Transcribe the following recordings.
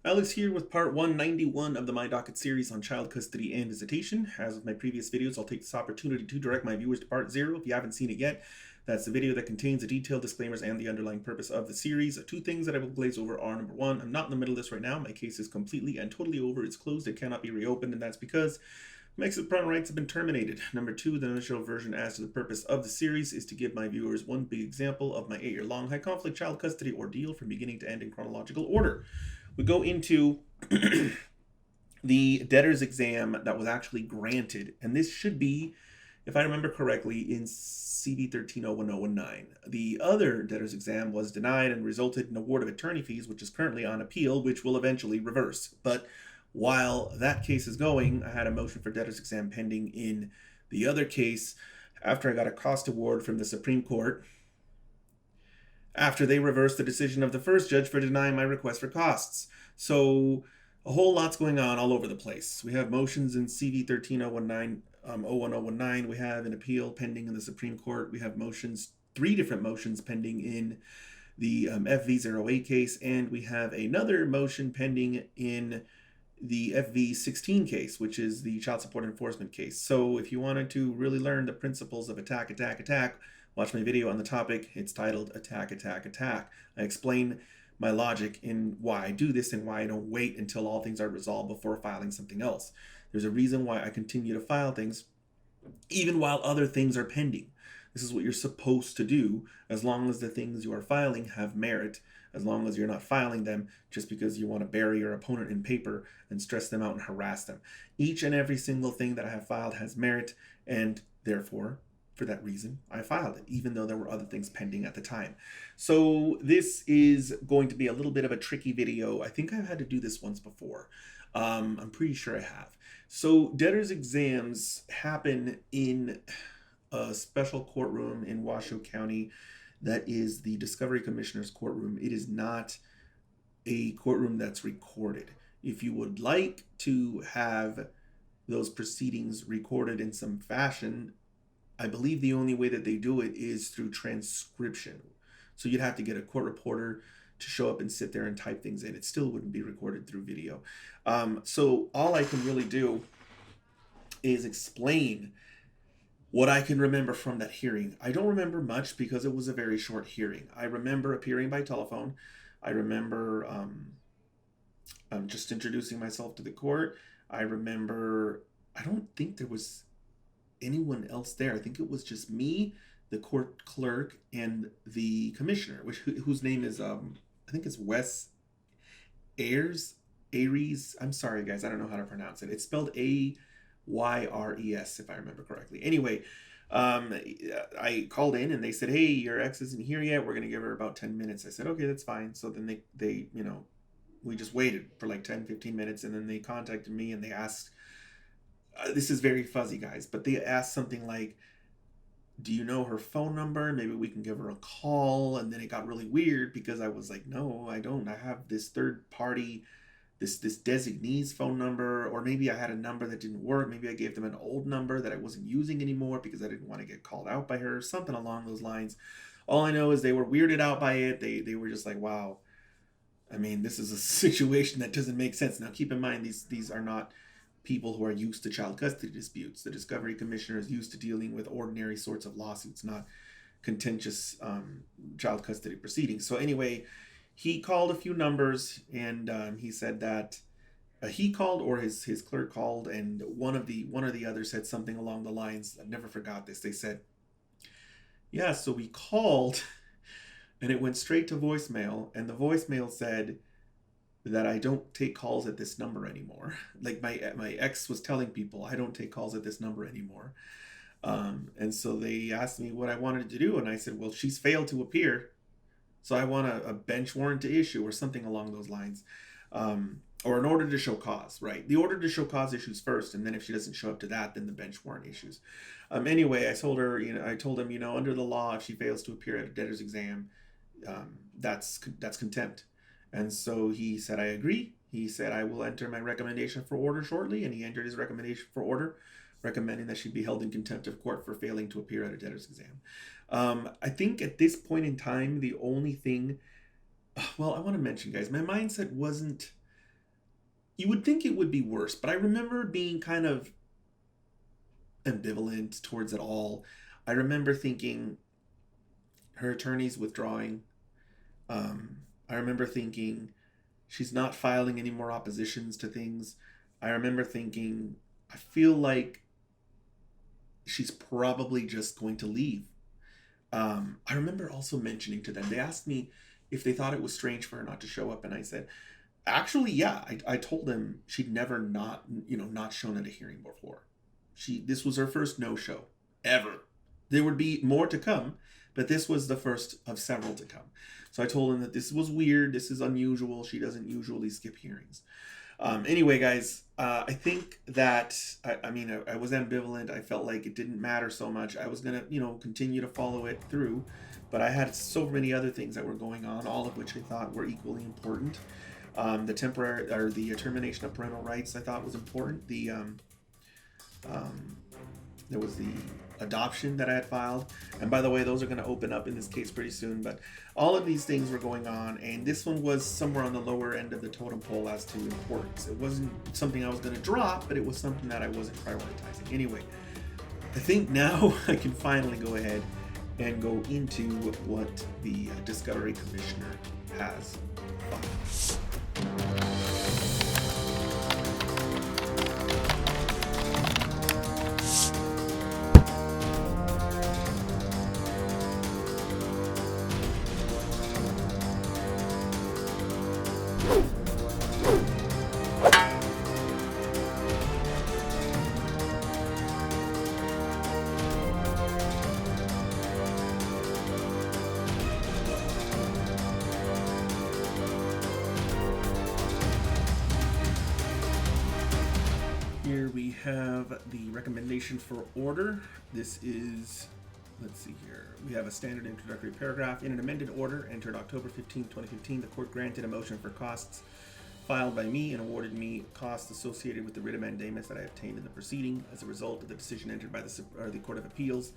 Alex here with part 191 of the My Docket series on child custody and visitation. As with my previous videos, I'll take this opportunity to direct my viewers to part 0 if you haven't seen it yet. That's the video that contains the detailed disclaimers and the underlying purpose of the series. Two things that I will glaze over are, number one, I'm not in the middle of this right now. My case is completely and totally over. It's closed. It cannot be reopened, and that's because my exit parental rights have been terminated. Number two, the initial version as to the purpose of the series is to give my viewers one big example of my 8-year-long high-conflict child custody ordeal from beginning to end in chronological order. We go into the debtor's exam that was actually granted, and this should be, if I remember correctly, in CV 13-01019. The other debtor's exam was denied and resulted in award of attorney fees, which is currently on appeal, which will eventually reverse. But while that case is going, I had a motion for debtor's exam pending in the other case after I got a cost award from the Supreme Court after they reversed the decision of the first judge for denying my request for costs. So a whole lot's going on all over the place. We have motions in CV 13-019. We have an appeal pending in the Supreme Court. We have motions, 3 different motions pending in the FV08 case, and we have another motion pending in the FV16 case, which is the child support enforcement case. So if you wanted to really learn the principles of attack, watch my video on the topic. It's titled Attack, Attack, Attack. I explain my logic in why I do this and why I don't wait until all things are resolved before filing something else. There's a reason why I continue to file things even while other things are pending. This is what you're supposed to do as long as the things you are filing have merit, as long as you're not filing them just because you want to bury your opponent in paper and stress them out and harass them. Each and every single thing that I have filed has merit, and therefore, for that reason, I filed it, even though there were other things pending at the time. So this is going to be a little bit of a tricky video. I think I've had to do this once before. I'm pretty sure I have. So debtor's exams happen in a special courtroom in Washoe County that is the Discovery Commissioner's courtroom. It is not a courtroom that's recorded. If you would like to have those proceedings recorded in some fashion, I believe the only way that they do it is through transcription. So you'd have to get a court reporter to show up and sit there and type things in. It still wouldn't be recorded through video. So all I can really do is explain what I can remember from that hearing. I don't remember much because it was a very short hearing. I remember appearing by telephone. I remember just introducing myself to the court. I remember, I don't think there was anyone else there. I think it was just me, the court clerk, and the commissioner, whose name is I think it's Wes Ayres. Ayres. I'm sorry, guys. I don't know how to pronounce it. It's spelled Ayres, if I remember correctly. Anyway, I called in and they said, "Hey, your ex isn't here yet. We're gonna give her about 10 minutes." I said, "Okay, that's fine." So then they we just waited for like 10-15 minutes, and then they contacted me and they asked. This is very fuzzy, guys, but they asked something like, "Do you know her phone number? Maybe we can give her a call." And then it got really weird because I was like, "No, I don't. I have this third party, this designee's phone number," or maybe I had a number that didn't work. Maybe I gave them an old number that I wasn't using anymore because I didn't want to get called out by her, something along those lines. All I know is they were weirded out by it. They were just like, "Wow, I mean, this is a situation that doesn't make sense." Now, keep in mind, these are not people who are used to child custody disputes. The Discovery Commissioner is used to dealing with ordinary sorts of lawsuits, not contentious child custody proceedings. So anyway, he called a few numbers, and he said that he called, or his clerk called, and one or the other said something along the lines. I've never forgot this. They said, "Yeah, so we called, and it went straight to voicemail, and the voicemail said that I don't take calls at this number anymore." Like my ex was telling people, "I don't take calls at this number anymore." And so they asked me what I wanted to do, and I said, "Well, she's failed to appear, so I want a bench warrant to issue," or something along those lines, or an order to show cause. Right, the order to show cause issues first, and then if she doesn't show up to that, then the bench warrant issues. Anyway, I told her, I told him, under the law, if she fails to appear at a debtor's exam, that's contempt. And so he said, "I agree." He said, "I will enter my recommendation for order shortly," and he entered his recommendation for order, recommending that she be held in contempt of court for failing to appear at a debtor's exam. I think at this point in time, the only thing, well, I want to mention, guys, my mindset wasn't you would think it would be worse, but I remember being kind of ambivalent towards it all. I remember thinking her attorney's withdrawing. I remember thinking she's not filing any more oppositions to things. I remember thinking, I feel like she's probably just going to leave. I remember also mentioning to them, they asked me if they thought it was strange for her not to show up, and I said, actually, yeah. I told them she'd never not shown at a hearing before. This was her first no-show ever. There would be more to come, but this was the first of several to come. So I told them that this was weird, this is unusual, she doesn't usually skip hearings. Anyway, guys, I think that, I was ambivalent. I felt like it didn't matter so much. I was going to, continue to follow it through, but I had so many other things that were going on, all of which I thought were equally important. The termination of parental rights I thought was important. There was the adoption that I had filed. And by the way, those are going to open up in this case pretty soon. But all of these things were going on, and this one was somewhere on the lower end of the totem pole as to importance. It wasn't something I was going to drop, but it was something that I wasn't prioritizing. Anyway, I think now I can finally go ahead and go into what the Discovery Commissioner has filed. Here we have the recommendation for order. This is, let's see here. We have a standard introductory paragraph. In an amended order entered October 15, 2015, the court granted a motion for costs filed by me and awarded me costs associated with the writ of mandamus that I obtained in the proceeding. As a result of the decision entered by the Court of Appeals,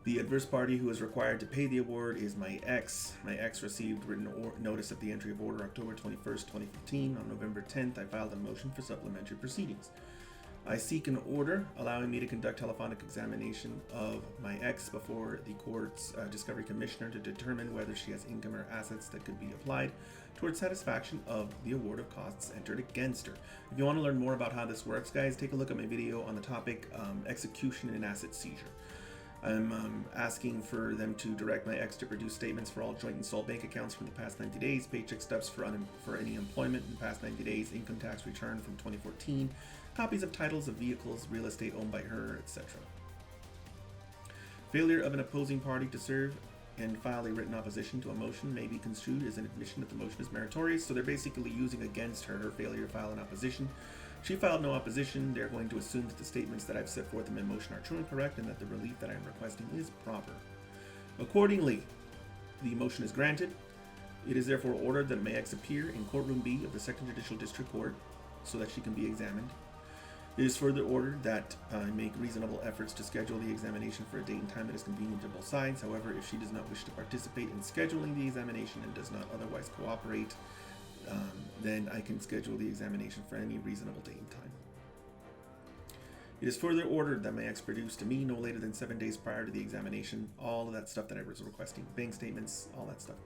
the adverse party who is required to pay the award is my ex. My ex received written notice of the entry of order October 21st, 2015. On November 10th, I filed a motion for supplementary proceedings. I seek an order allowing me to conduct telephonic examination of my ex before the court's Discovery Commissioner to determine whether she has income or assets that could be applied towards satisfaction of the award of costs entered against her. If you want to learn more about how this works, guys, take a look at my video on the topic execution and asset seizure. I'm asking for them to direct my ex to produce statements for all joint and sole bank accounts from the past 90 days, paycheck stubs for any employment in the past 90 days, income tax return from 2014, copies of titles of vehicles, real estate owned by her, etc. Failure of an opposing party to serve and file a written opposition to a motion may be construed as an admission that the motion is meritorious. So they're basically using against her failure to file an opposition. She filed no opposition. They're going to assume that the statements that I've set forth in my motion are true and correct, and that the relief that I am requesting is proper. Accordingly, the motion is granted. It is therefore ordered that my ex appear in courtroom B of the 2nd Judicial District Court so that she can be examined. It is further ordered that I make reasonable efforts to schedule the examination for a date and time that is convenient to both sides. However, if she does not wish to participate in scheduling the examination and does not otherwise cooperate, then I can schedule the examination for any reasonable date and time. It is further ordered that my ex produce to me no later than 7 days prior to the examination all of that stuff that I was requesting, bank statements, all that stuff.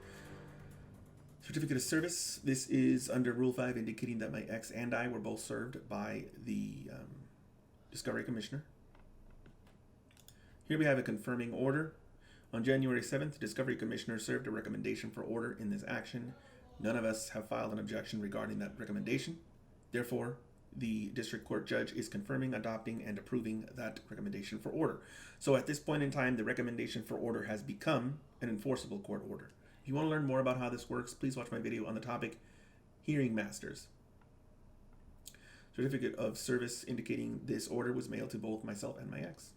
Certificate of service. This is under Rule 5, indicating that my ex and I were both served by the Discovery Commissioner. Here we have a confirming order. On January 7th, the Discovery Commissioner served a recommendation for order in this action. None of us have filed an objection regarding that recommendation. Therefore, the District Court Judge is confirming, adopting, and approving that recommendation for order. So at this point in time, the recommendation for order has become an enforceable court order. If you want to learn more about how this works, please watch my video on the topic Hearing Masters. Certificate of service indicating this order was mailed to both myself and my ex.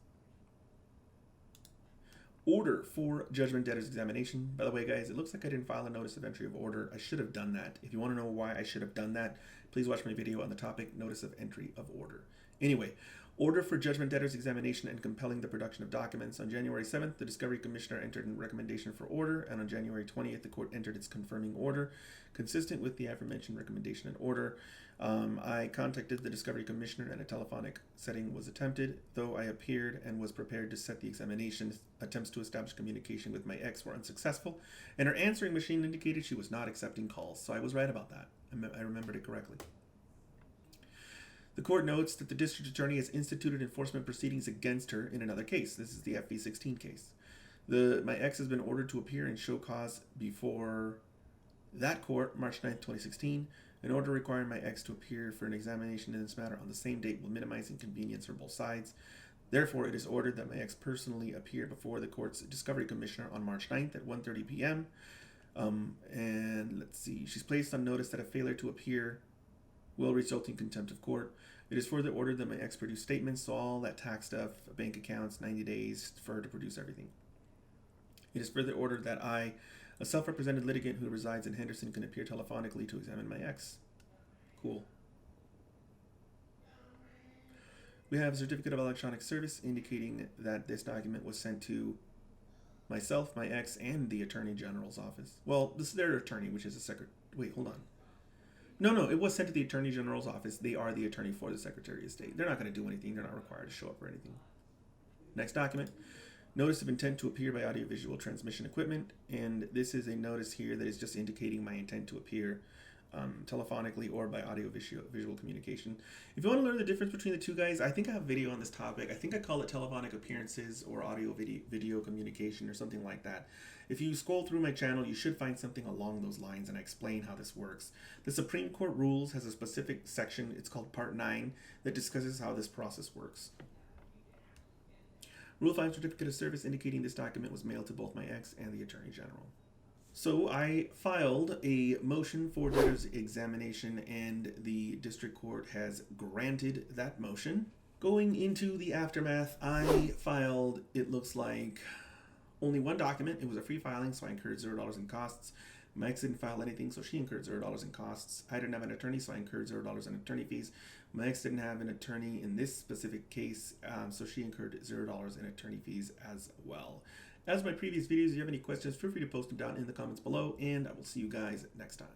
Order for judgment debtor's examination. By the way, guys, it looks like I didn't file a notice of entry of order. I should have done that. If you want to know why I should have done that, please watch my video on the topic notice of entry of order. Anyway, Order for judgment debtor's examination and compelling the production of documents. On January 7th, the Discovery Commissioner entered a recommendation for order, and on January 20th, the court entered its confirming order, consistent with the aforementioned recommendation and order. I contacted the Discovery Commissioner and a telephonic setting was attempted, though I appeared and was prepared to set the examination. Attempts to establish communication with my ex were unsuccessful, and her answering machine indicated she was not accepting calls, so I was right about that. I remembered it correctly. The court notes that the district attorney has instituted enforcement proceedings against her in another case. This is the FV16 case. My ex has been ordered to appear and show cause before that court, March 9th, 2016. An order requiring my ex to appear for an examination in this matter on the same date will minimize inconvenience for both sides. Therefore, it is ordered that my ex personally appear before the court's Discovery Commissioner on March 9th at 1:30 p.m. And let's see, she's placed on notice that a failure to appear will result in contempt of court. It is further ordered that my ex produce statements, so all that tax stuff, bank accounts, 90 days for her to produce everything. It is further ordered that I, a self-represented litigant who resides in Henderson, can appear telephonically to examine my ex. Cool. We have a certificate of electronic service indicating that this document was sent to myself, my ex, and the Attorney General's office. Well, this is their attorney, which is a secretary. Wait, hold on. No, it was sent to the Attorney General's office. They are the attorney for the Secretary of State. They're not going to do anything. They're not required to show up or anything. Next document. Notice of intent to appear by audiovisual transmission equipment. And this is a notice here that is just indicating my intent to appear telephonically or by audiovisual communication. If you want to learn the difference between the two, guys, I think I have a video on this topic. I think I call it telephonic appearances or audio video communication or something like that. If you scroll through my channel, you should find something along those lines, and I explain how this works. The Supreme Court Rules has a specific section, it's called Part 9, that discusses how this process works. Rule 5 Certificate of Service indicating this document was mailed to both my ex and the Attorney General. So I filed a motion for debtor's examination, and the district court has granted that motion. Going into the aftermath, I filed, it looks like, only one document. It was a free filing, so I incurred $0 in costs. My ex didn't file anything, so she incurred $0 in costs. I didn't have an attorney, so I incurred $0 in attorney fees. My ex didn't have an attorney in this specific case, so she incurred $0 in attorney fees as well. As my previous videos, if you have any questions, feel free to post them down in the comments below, and I will see you guys next time.